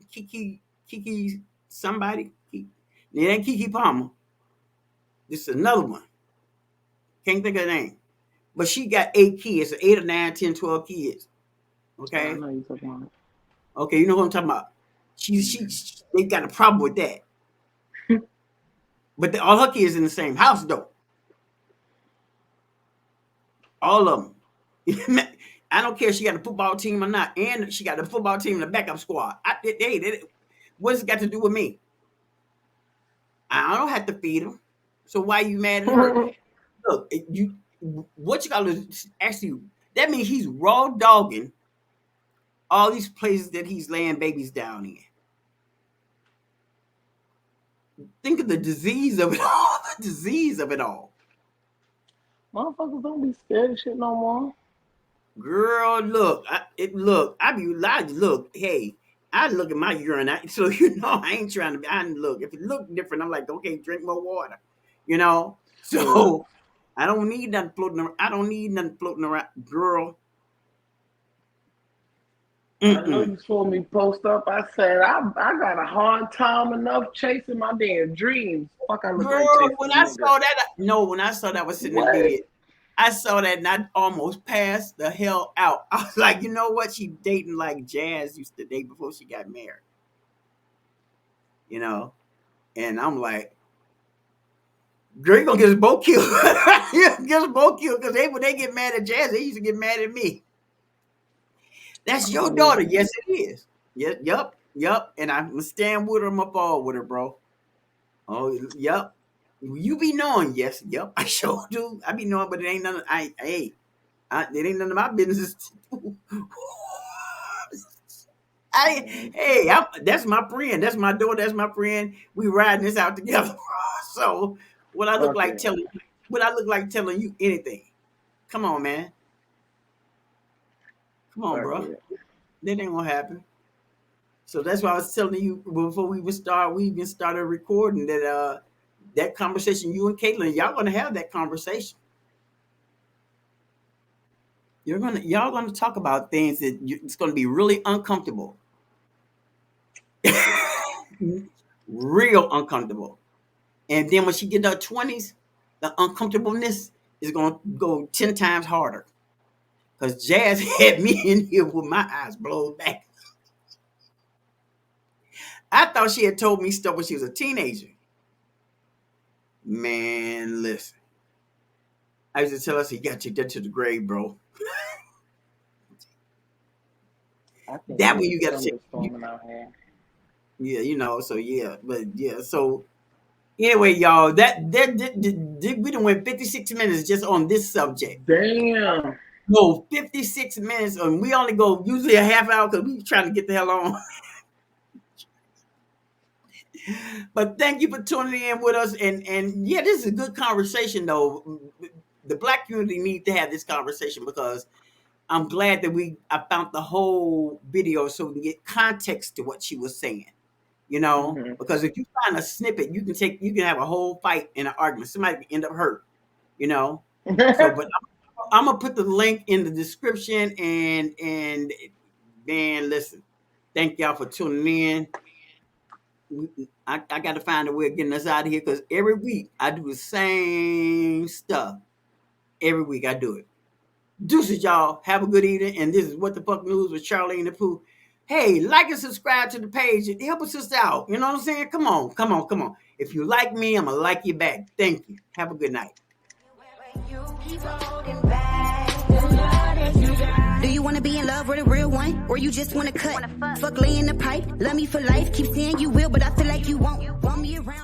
somebody? It ain't Kiki Palmer. This is another one. Can't think of her name. But she got 8 kids, 8 or 9, 10, 12 kids. Okay? I know you're talking about. Okay, you know what I'm talking about. They got a problem with that. But all her kids in the same house, though. All of them. I don't care if she got a football team or not. And she got a football team and a backup squad. What's it got to do with me? I don't have to feed them. So why are you mad at her? Look, what you got to actually, that means he's raw dogging all these places that he's laying babies down in. Think of the disease of it all. Motherfuckers don't be scared of shit no more. Girl, look, hey, I look at my urine, so I ain't trying to. Look, if it look different, I'm like, okay, drink more water, So I don't need nothing floating around, girl. I know you saw me post up. I said I got a hard time enough chasing my damn dreams. Fuck, I look girl, like when I saw that, I was sitting in bed. I saw that and I almost passed the hell out. I was like, you know what? She dating like Jazz used to date before she got married. You know? And I'm like, girl, you gonna get us both killed. Get us both killed because when they get mad at Jazz, they used to get mad at me. That's your daughter. Yes, it is. Yep. And I'm gonna stand with her, I'm gonna fall with her, bro. Oh, yep. You be knowing, yes, yep. I sure do. I be knowing, but it ain't none. It ain't none of my business. That's my friend. That's my daughter. That's my friend. We riding this out together. So, what I look like telling you anything? Come on, man. Come on, bro. That ain't gonna happen. So that's why I was telling you before we even started recording that that conversation, you and Caitlin, y'all gonna have that conversation. Y'all gonna talk about things that it's gonna be really uncomfortable. Real uncomfortable. And then when she get to her 20s, the uncomfortableness is gonna go 10 times harder. Because Jazz had me in here with my eyes blown back. I thought she had told me stuff when she was a teenager. Man, listen. I used to tell her, you got to take that to the grave, bro. That when you got to take. Yeah, you know, so yeah. But yeah, so anyway, y'all, that we done went 56 minutes just on this subject. Damn. No, 56 minutes, and we only go usually a half hour because we trying to get the hell on. But thank you for tuning in with us, and yeah, this is a good conversation though. The Black community needs to have this conversation because I'm glad that I found the whole video so we can get context to what she was saying. You know, because if you find a snippet, you can have a whole fight in an argument. Somebody can end up hurt. You know, so but I'm gonna put the link in the description and man, listen, thank y'all for tuning in. I got to find a way of getting us out of here because every week I do the same stuff. Every week I do it. Deuces, y'all. Have a good evening. And this is What the Fuck News with Charlene the Pooh. Hey, like and subscribe to the page. It helps us out. You know what I'm saying? Come on. If you like me, I'm going to like you back. Thank you. Have a good night. Do you want to be in love with a real one? Or you just want to cut? Fuck lay in the pipe, love me for life. Keep saying you will, but I feel like you won't. Want me around.